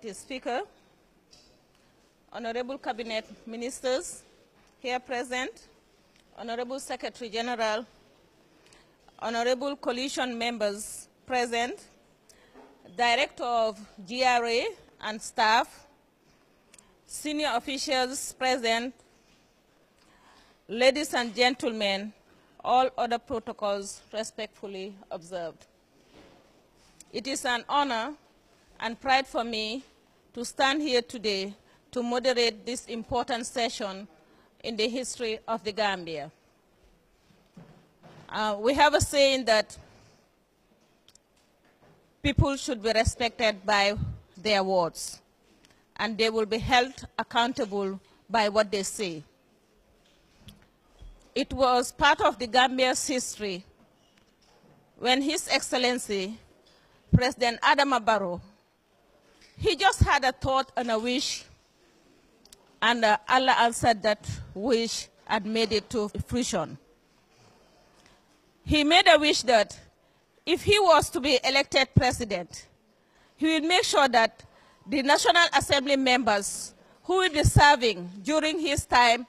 Deputy Speaker, Honorable Cabinet Ministers here present, Honorable Secretary General, Honorable Coalition members present, Director of GRA and staff, senior officials present, ladies and gentlemen, all other protocols respectfully observed. It is an honor and pride for me to stand here today to moderate this important session in the history of the Gambia. We have a saying that people should be respected by their words, and they will be held accountable by what they say. It was part of the Gambia's history when His Excellency, President Adama Barrow, he just had a thought and a wish, and Allah answered that wish and made it to fruition. He made a wish that if he was to be elected president, he would make sure that the National Assembly members who will be serving during his time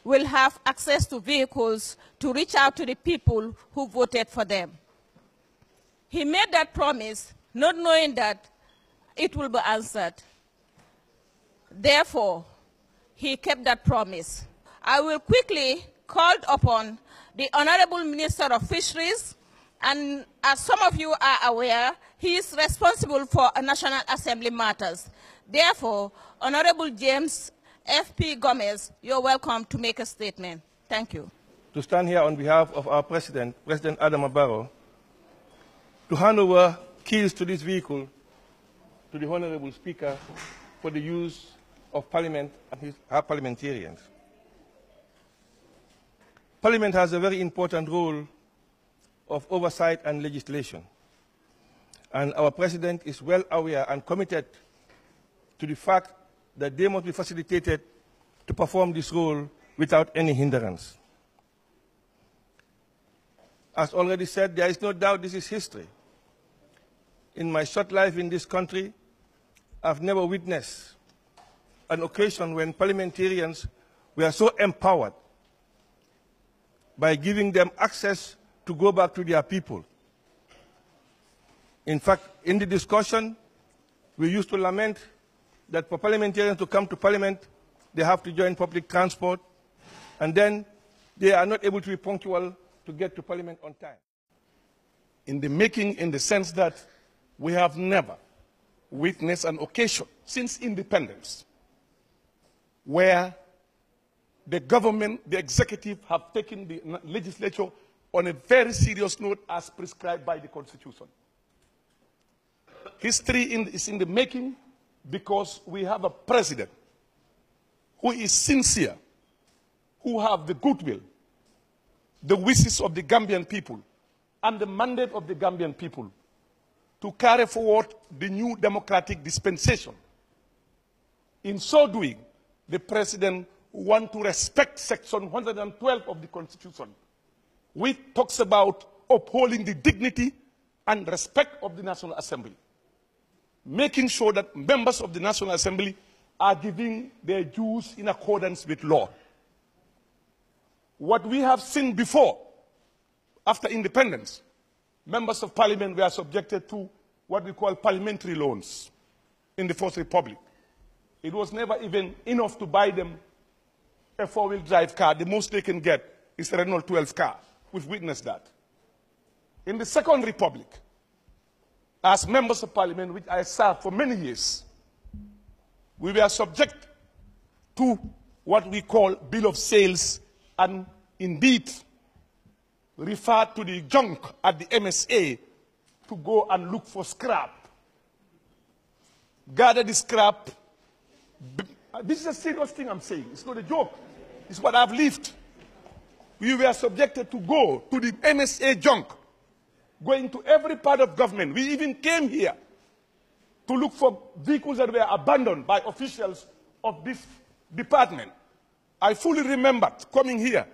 will have access to vehicles to reach out to the people who voted for them. He made that promise, not knowing that it will be answered. Therefore, he kept that promise. I will quickly call upon the Honorable Minister of Fisheries, and as some of you are aware, he is responsible for National Assembly matters. Therefore, Honorable James F.P. Gomez, you're welcome to make a statement. Thank you. To stand here on behalf of our President, President Adama Barrow, to hand over keys to this vehicle to the Honorable Speaker for the use of Parliament and our parliamentarians. Parliament has a very important role of oversight and legislation, and our President is well aware and committed to the fact that they must be facilitated to perform this role without any hindrance. As already said, there is no doubt this is history. In my short life in this country, I've never witnessed an occasion when parliamentarians were so empowered by giving them access to go back to their people. In fact, in the discussion, we used to lament that for parliamentarians to come to Parliament, they have to join public transport, and then they are not able to be punctual to get to Parliament on time. In the making, in the sense that we have never witnessed an occasion since independence where the government, the executive, have taken the legislature on a very serious note as prescribed by the Constitution. History is in the making because we have a president who is sincere, who have the goodwill, the wishes of the Gambian people, and the mandate of the Gambian people to carry forward the new democratic dispensation. In so doing, the president wants to respect Section 112 of the Constitution, which talks about upholding the dignity and respect of the National Assembly, making sure that members of the National Assembly are giving their dues in accordance with law. What we have seen before, after independence, members of parliament were subjected to what we call parliamentary loans in the First Republic. It was never even enough to buy them a four-wheel drive car. The most they can get is a Renault 12 car. We've witnessed that. In the Second Republic, as members of parliament, which I served for many years, we were subject to what we call bill of sales, and indeed referred to the junk at the MSA to go and look for scrap. Gather the scrap. This is a serious thing I'm saying. It's not a joke. It's what I've lived. We were subjected to go to the MSA junk, going to every part of government. We even came here to look for vehicles that were abandoned by officials of this department. I fully remembered coming here.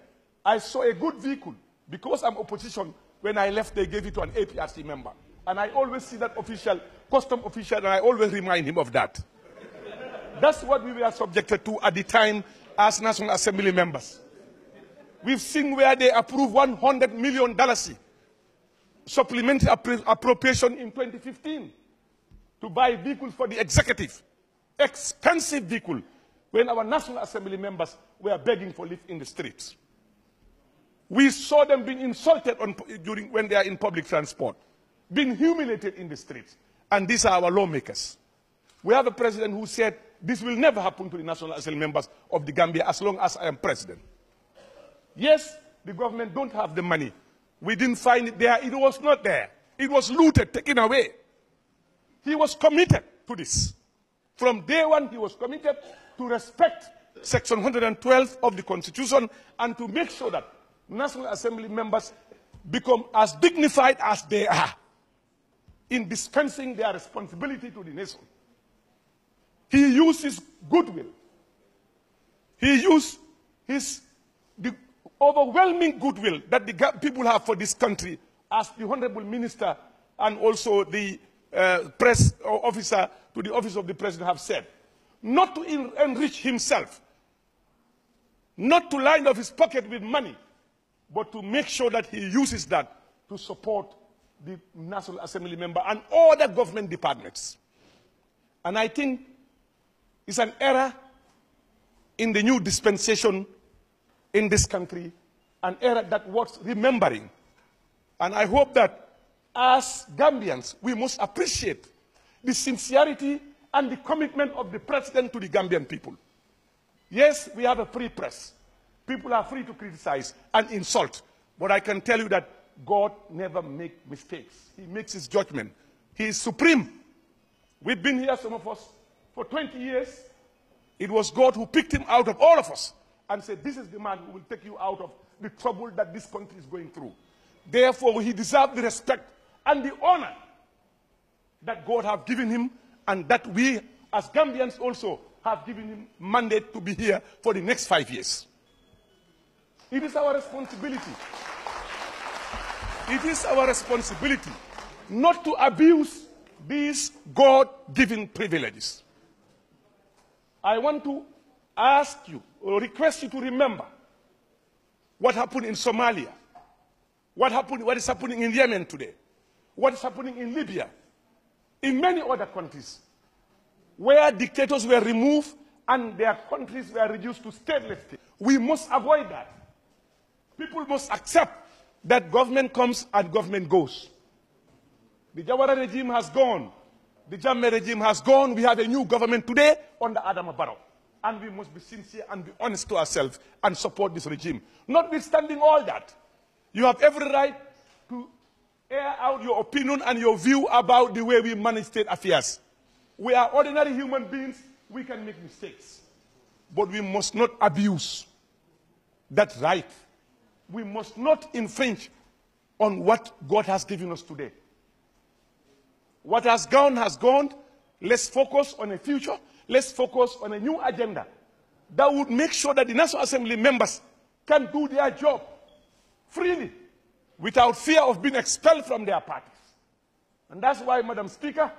I saw a good vehicle. Because I'm opposition, when I left, they gave it to an APRC member. And I always see that official, custom official, and I always remind him of that. That's what we were subjected to at the time as National Assembly members. We've seen where they approved $100 million supplementary appropriation in 2015 to buy vehicles for the executive, expensive vehicle, when our National Assembly members were begging for lift in the streets. We saw them being insulted when they are in public transport, being humiliated in the streets. And these are our lawmakers. We have a president who said, this will never happen to the National Assembly members of the Gambia as long as I am president. Yes, the government don't have the money. We didn't find it there. It was not there. It was looted, taken away. He was committed to this. From day one, he was committed to respect Section 112 of the Constitution and to make sure that National Assembly members become as dignified as they are in dispensing their responsibility to the nation. He used his goodwill. He used the overwhelming goodwill that the people have for this country, as the Honorable Minister and also the press officer to the office of the President have said, not to enrich himself, not to line up his pocket with money, but to make sure that he uses that to support the National Assembly member and all the government departments. And I think it's an error in the new dispensation in this country, an error that worth remembering. And I hope that as Gambians, we must appreciate the sincerity and the commitment of the President to the Gambian people. Yes, we have a free press. People are free to criticize and insult. But I can tell you that God never makes mistakes. He makes his judgment. He is supreme. We've been here, some of us, for 20 years. It was God who picked him out of all of us and said, this is the man who will take you out of the trouble that this country is going through. Therefore, he deserves the respect and the honor that God has given him, and that we, as Gambians, also have given him mandate to be here for the next 5 years. It is our responsibility. It is our responsibility not to abuse these God-given privileges. I want to ask you, or request you to remember what happened in Somalia, what is happening in Yemen today, what is happening in Libya, in many other countries, where dictators were removed and their countries were reduced to statelessness. We must avoid that. People must accept that government comes and government goes. The Jawara regime has gone. The Jammeh regime has gone. We have a new government today under Adama Barrow. And we must be sincere and be honest to ourselves and support this regime. Notwithstanding all that, you have every right to air out your opinion and your view about the way we manage state affairs. We are ordinary human beings. We can make mistakes. But we must not abuse that right. We must not infringe on what God has given us today. What has gone has gone. Let's focus on a future. Let's focus on a new agenda that would make sure that the National Assembly members can do their job freely, without fear of being expelled from their parties. And that's why, Madam Speaker,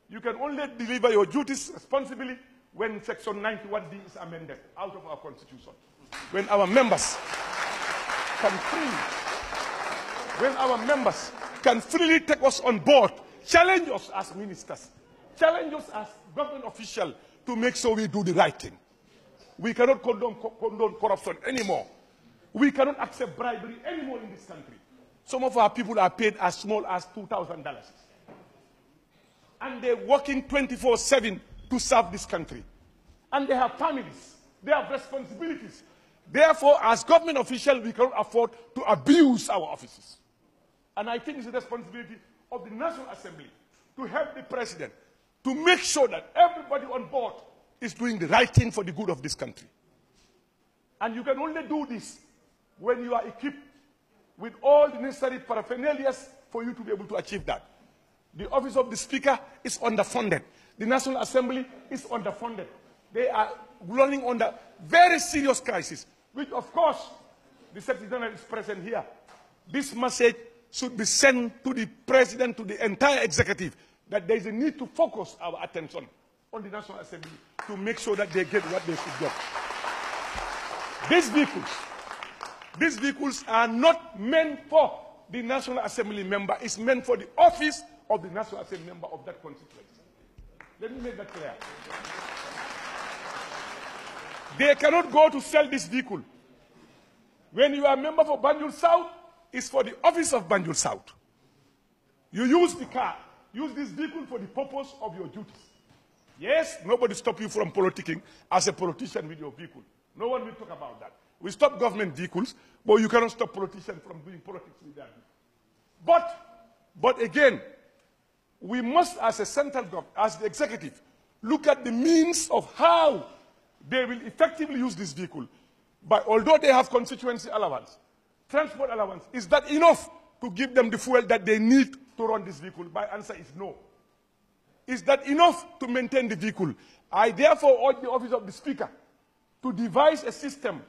you can only deliver your duties responsibly when Section 91D is amended out of our Constitution. When our members can freely take us on board, challenge us as ministers, challenge us as government officials to make sure we do the right thing. We cannot condone corruption anymore. We cannot accept bribery anymore in this country. Some of our people are paid as small as $2,000. And they're working 24/7 to serve this country. And they have families. They have responsibilities. Therefore, as government officials, we cannot afford to abuse our offices. And I think it's the responsibility of the National Assembly to help the President to make sure that everybody on board is doing the right thing for the good of this country. And you can only do this when you are equipped with all the necessary paraphernalia for you to be able to achieve that. The office of the Speaker is underfunded. The National Assembly is underfunded. They are running under very serious crisis, which of course, the Secretary General is present here. This message should be sent to the president, to the entire executive, that there is a need to focus our attention on the National Assembly to make sure that they get what they should get. These vehicles are not meant for the National Assembly member. It's meant for the office of the National Assembly member of that constituency. Let me make that clear. They cannot go to sell this vehicle. When you are a member for Banjul South, it's for the office of Banjul South. You use the car, use this vehicle for the purpose of your duties. Yes, nobody stop you from politicking as a politician with your vehicle. No one will talk about that. We stop government vehicles, but you cannot stop politicians from doing politics with their vehicles. But again, we must, as a central government, as the executive, look at the means of how they will effectively use this vehicle. But although they have constituency allowance, transport allowance, is that enough to give them the fuel that they need to run this vehicle? My answer is no. Is that enough to maintain the vehicle? I therefore urge the office of the Speaker to devise a system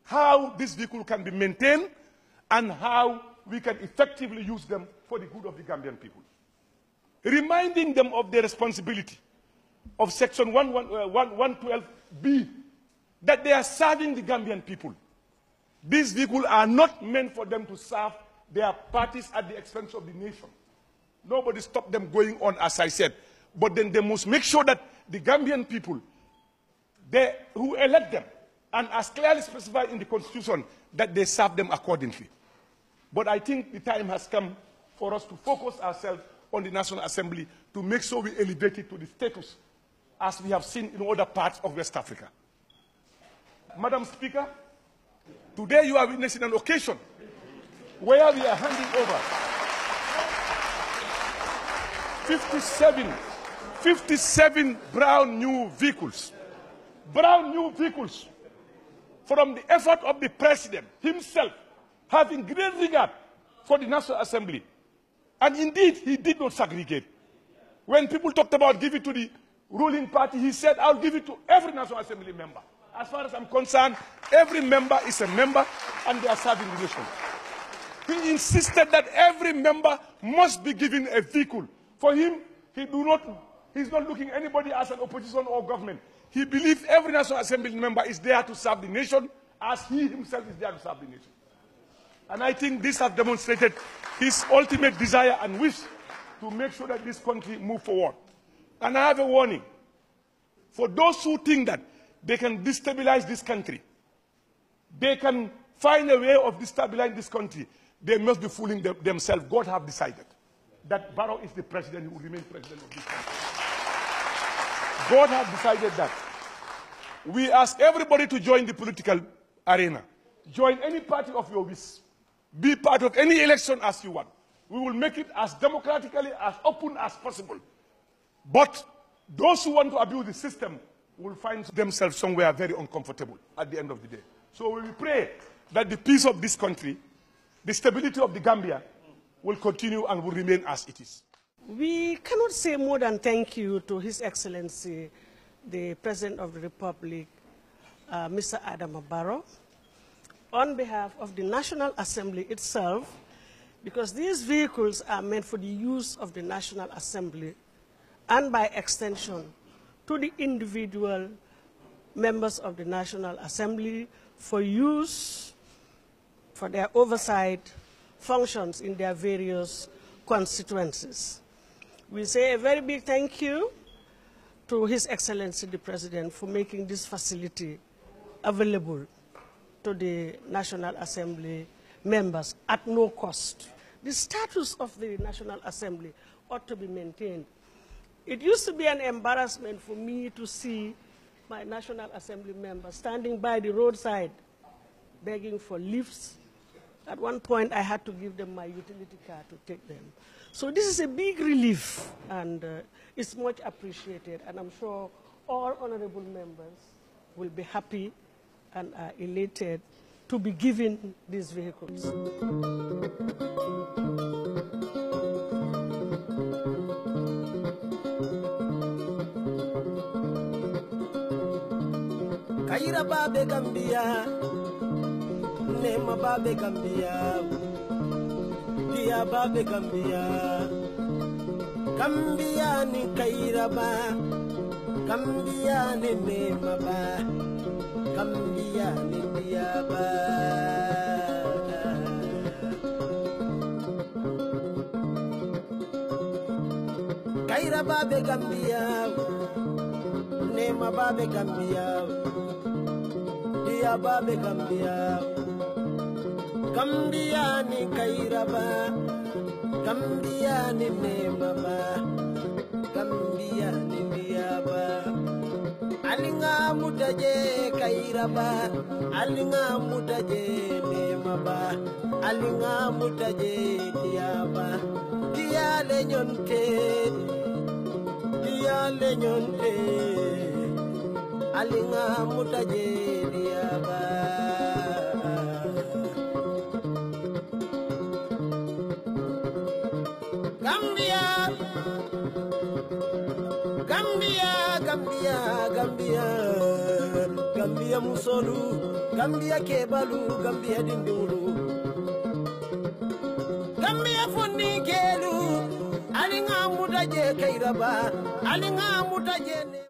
how this vehicle can be maintained and how we can effectively use them for the good of the Gambian people. Reminding them of their responsibility of Section 112B, that they are serving the Gambian people. These vehicles are not meant for them to serve their parties at the expense of the nation. Nobody stopped them going on, as I said. But then they must make sure that the Gambian people, who elect them, and as clearly specified in the Constitution, that they serve them accordingly. But I think the time has come for us to focus ourselves on the National Assembly to make sure we elevate it to the status as we have seen in other parts of West Africa. Madam Speaker, today you are witnessing an occasion where we are handing over 57 brand new vehicles from the effort of the President himself, having great regard for the National Assembly. And indeed, he did not segregate. When people talked about giving it to the ruling party, he said, I'll give it to every National Assembly member. As far as I'm concerned, every member is a member and they are serving the nation. He insisted that every member must be given a vehicle. For him, he's not looking at anybody as an opposition or government. He believes every National Assembly member is there to serve the nation as he himself is there to serve the nation. And I think this has demonstrated his ultimate desire and wish to make sure that this country moves forward. And I have a warning. For those who think that they can destabilize this country, they can find a way of destabilizing this country, they must be fooling themselves. God has decided that Barrow is the president, who will remain president of this country. God has decided that. We ask everybody to join the political arena. Join any party of your wish. Be part of any election as you want. We will make it as democratically, as open as possible. But those who want to abuse the system will find themselves somewhere very uncomfortable at the end of the day. So we will pray that the peace of this country, the stability of the Gambia, will continue and will remain as it is. We cannot say more than thank you to His Excellency, the President of the Republic, Mr. Adama Barrow, on behalf of the National Assembly itself, because these vehicles are meant for the use of the National Assembly and by extension to the individual members of the National Assembly for use for their oversight functions in their various constituencies. We say a very big thank you to His Excellency the President for making this facility available to the National Assembly members at no cost. The status of the National Assembly ought to be maintained. It used to be an embarrassment for me to see my National Assembly members standing by the roadside begging for lifts. At one point, I had to give them my utility car to take them. So this is a big relief, and it's much appreciated. And I'm sure all honorable members will be happy and are elated to be given these vehicles. Kaira babe Gambia, Nema babe Gambia, dia babe Gambia, Gambia ni kairaba, Gambia ni nemaba, Gambia ni diaba. Kaira babe Gambia, nema babe Gambia, dia babe Gambia. Gambia ni kaira ba, Gambia ni nema ba, Gambia ni dia ba. Alinga mutaje kaira ba, alinga mutaje nema ba, alinga mutaje dia ba. Dia lenyonte, alinga mutaje dia ba. Gambia, Gambia, Gambia, Gambia, Gambia musolu, Gambia kebalu, Gambia dindulu, Gambia fonni kelu, alinga mutaje kairaba, alinga mutaje.